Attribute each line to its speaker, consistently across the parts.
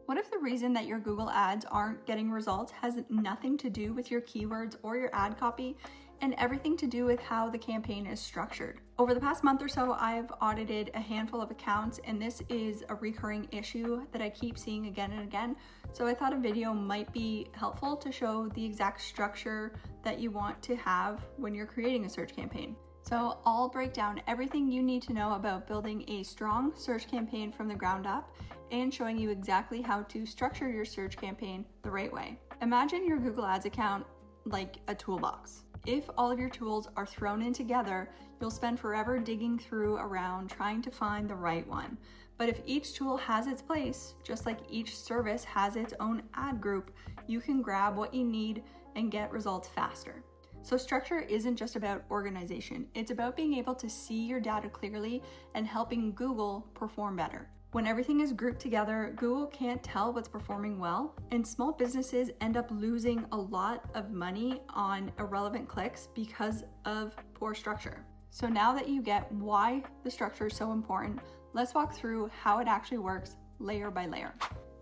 Speaker 1: What if the reason that your Google ads aren't getting results has nothing to do with your keywords or your ad copy and everything to do with how the campaign is structured? Over the past month or so, I've audited a handful of accounts, and this is a recurring issue that I keep seeing again and again. So I thought a video might be helpful to show the exact structure that you want to have when you're creating a search campaign. So I'll break down everything you need to know about building a strong search campaign from the ground up and showing you exactly how to structure your search campaign the right way. Imagine your Google Ads account like a toolbox. If all of your tools are thrown in together, you'll spend forever digging through around trying to find the right one. But if each tool has its place, just like each service has its own ad group, you can grab what you need and get results faster. So structure isn't just about organization, it's about being able to see your data clearly and helping Google perform better. When everything is grouped together, Google can't tell what's performing well, and small businesses end up losing a lot of money on irrelevant clicks because of poor structure. So now that you get why the structure is so important, let's walk through how it actually works layer by layer.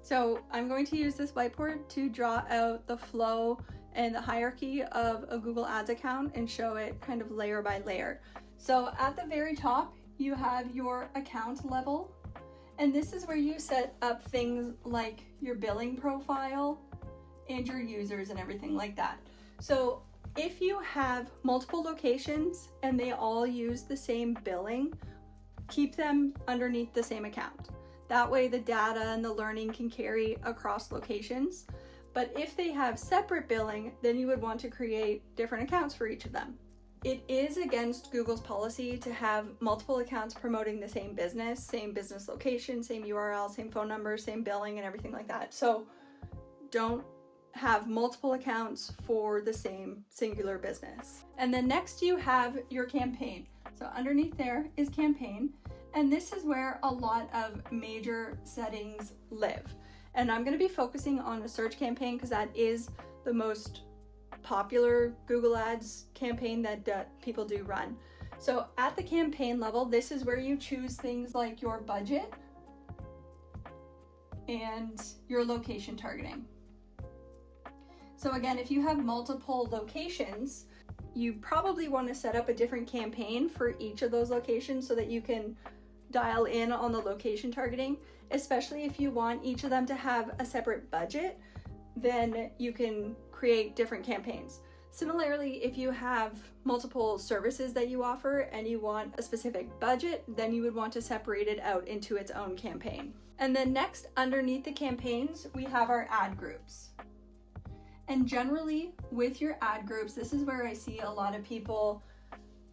Speaker 1: So I'm going to use this whiteboard to draw out the flow and the hierarchy of a Google Ads account and show it kind of layer by layer. So at the very top, you have your account level, and this is where you set up things like your billing profile and your users and everything like that. So if you have multiple locations and they all use the same billing, keep them underneath the same account. That way the data and the learning can carry across locations. But if they have separate billing, then you would want to create different accounts for each of them. It is against Google's policy to have multiple accounts promoting the same business location, same URL, same phone number, same billing, and everything like that. So don't have multiple accounts for the same singular business. And then next you have your campaign. So underneath there is campaign, and this is where a lot of major settings live. And I'm going to be focusing on a search campaign because that is the most popular Google Ads campaign that people do run. So at the campaign level, this is where you choose things like your budget and your location targeting. So again, if you have multiple locations, you probably want to set up a different campaign for each of those locations so that you can dial in on the location targeting, especially if you want each of them to have a separate budget, then you can create different campaigns. Similarly, if you have multiple services that you offer and you want a specific budget, then you would want to separate it out into its own campaign. And then next, underneath the campaigns, we have our ad groups. And generally with your ad groups, this is where I see a lot of people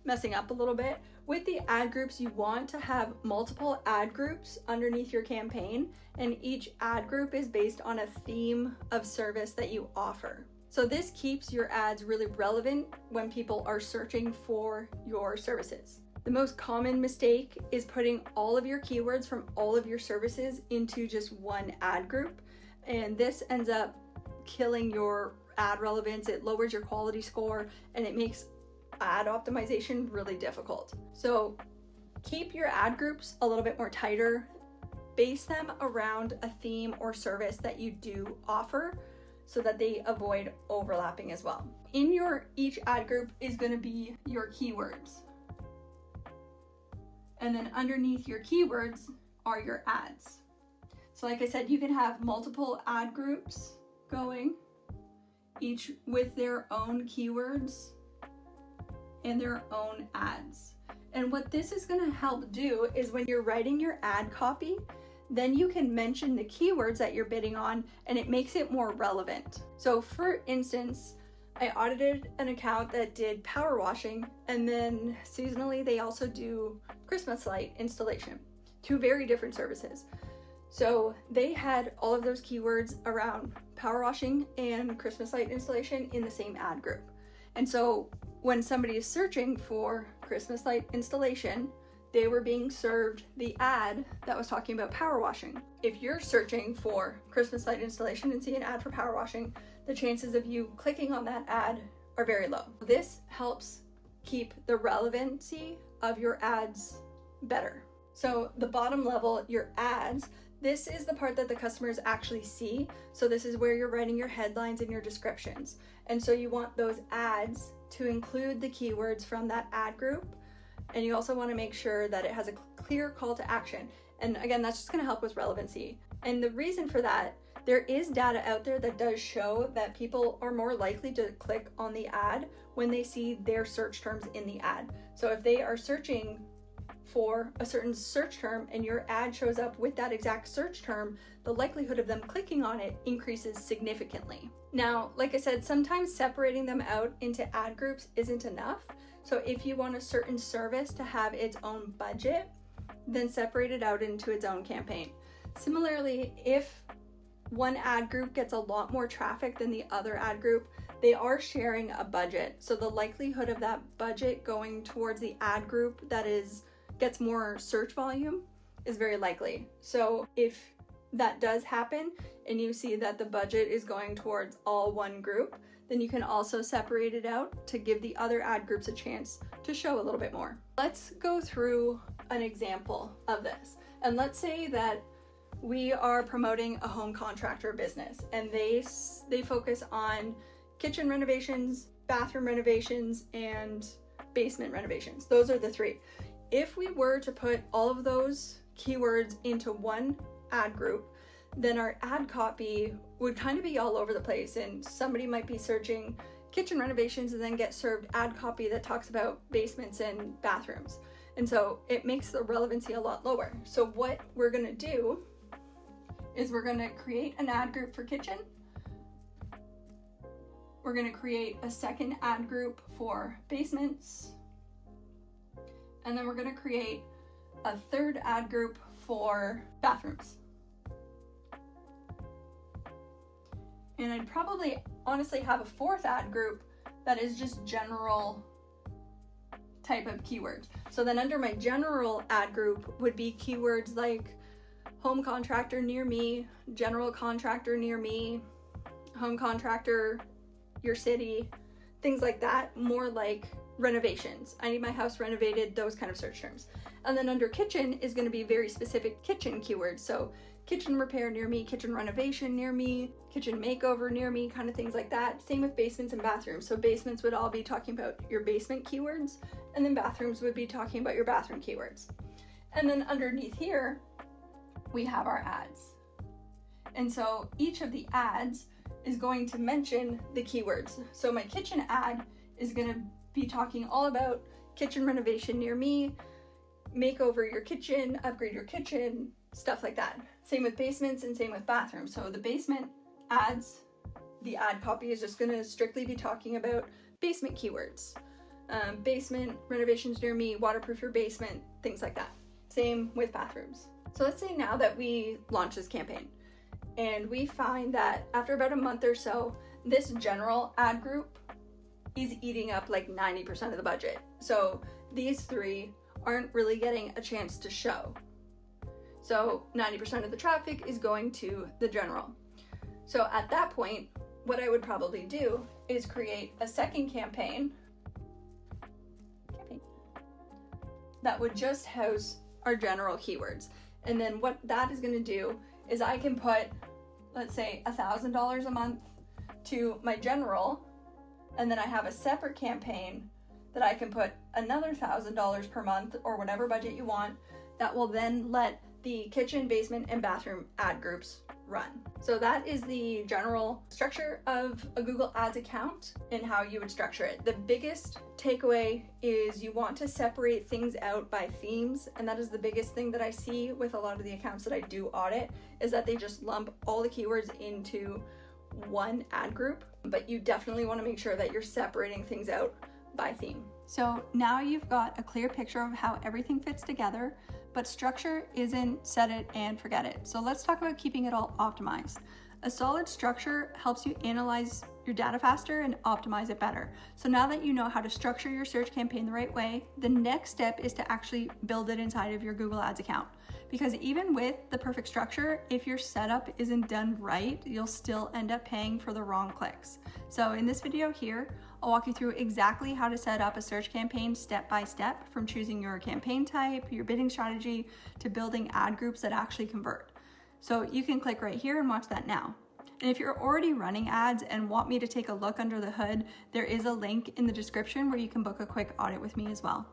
Speaker 1: messing up a little bit. With the ad groups, you want to have multiple ad groups underneath your campaign, and each ad group is based on a theme of service that you offer. So this keeps your ads really relevant when people are searching for your services. The most common mistake is putting all of your keywords from all of your services into just one ad group, and this ends up killing your ad relevance. It lowers your quality score, and it makes ad optimization really difficult. So keep your ad groups a little bit more tighter, base them around a theme or service that you do offer so that they avoid overlapping as well. In your each ad group is going to be your keywords. And then underneath your keywords are your ads. So like I said, you can have multiple ad groups going, each with their own keywords and their own ads. And what this is going to help do is when you're writing your ad copy, then you can mention the keywords that you're bidding on, and it makes it more relevant. So for instance, I audited an account that did power washing, and then seasonally they also do Christmas light installation, two very different services. So they had all of those keywords around power washing and Christmas light installation in the same ad group. And so when somebody is searching for Christmas light installation, they were being served the ad that was talking about power washing. If you're searching for Christmas light installation and see an ad for power washing, the chances of you clicking on that ad are very low. This helps keep the relevancy of your ads better. So the bottom level, your ads, This is the part that the customers actually see. So this is where you're writing your headlines and your descriptions. And so you want those ads to include the keywords from that ad group. And you also want to make sure that it has a clear call to action. And again, that's just going to help with relevancy. And the reason for that, there is data out there that does show that people are more likely to click on the ad when they see their search terms in the ad. So if they are searching for a certain search term and your ad shows up with that exact search term, the likelihood of them clicking on it increases significantly. Now, like I said, sometimes separating them out into ad groups isn't enough. So if you want a certain service to have its own budget, then separate it out into its own campaign. Similarly, if one ad group gets a lot more traffic than the other ad group, they are sharing a budget. So the likelihood of that budget going towards the ad group that gets more search volume is very likely. So if that does happen and you see that the budget is going towards all one group, then you can also separate it out to give the other ad groups a chance to show a little bit more. Let's go through an example of this. And let's say that we are promoting a home contractor business and they focus on kitchen renovations, bathroom renovations, and basement renovations. Those are the three. If we were to put all of those keywords into one ad group, then our ad copy would kind of be all over the place, and somebody might be searching kitchen renovations and then get served ad copy that talks about basements and bathrooms. And so it makes the relevancy a lot lower. So what we're gonna do is we're gonna create an ad group for kitchen. We're gonna create a second ad group for basements. And then we're gonna create a third ad group for bathrooms. And I'd probably honestly have a fourth ad group that is just general type of keywords. So then under my general ad group would be keywords like home contractor near me, general contractor near me, home contractor, your city, things like that, more like renovations. I need my house renovated, those kind of search terms. And then under kitchen is going to be very specific kitchen keywords. So kitchen repair near me, kitchen renovation near me, kitchen makeover near me, kind of things like that. Same with basements and bathrooms. So basements would all be talking about your basement keywords, and then bathrooms would be talking about your bathroom keywords. And then underneath here, we have our ads. And so each of the ads is going to mention the keywords. So my kitchen ad is going to be talking all about kitchen renovation near me, make over your kitchen, upgrade your kitchen, stuff like that. Same with basements and same with bathrooms. So the basement ads, the ad copy is just going to strictly be talking about basement keywords. Basement renovations near me, waterproof your basement, things like that. Same with bathrooms. So let's say now that we launch this campaign and we find that after about a month or so, this general ad group is eating up like 90% of the budget. So these three aren't really getting a chance to show. So 90% of the traffic is going to the general. So at that point, what I would probably do is create a second campaign that would just house our general keywords. And then what that is going to do is I can put, let's say, $1,000 a month to my general, and then I have a separate campaign that I can put another $1,000 per month or whatever budget you want that will then let the kitchen, basement, and bathroom ad groups run. So that is the general structure of a Google Ads account and how you would structure it. The biggest takeaway is you want to separate things out by themes, and that is the biggest thing that I see with a lot of the accounts that I do audit, is that they just lump all the keywords into one ad group, but you definitely want to make sure that you're separating things out by theme. So now you've got a clear picture of how everything fits together, but structure isn't set it and forget it. So let's talk about keeping it all optimized. A solid structure helps you analyze your data faster and optimize it better. So now that you know how to structure your search campaign the right way, the next step is to actually build it inside of your Google Ads account. Because even with the perfect structure, if your setup isn't done right, you'll still end up paying for the wrong clicks. So in this video here, I'll walk you through exactly how to set up a search campaign step by step, from choosing your campaign type, your bidding strategy, to building ad groups that actually convert. So you can click right here and watch that now. And if you're already running ads and want me to take a look under the hood, there is a link in the description where you can book a quick audit with me as well.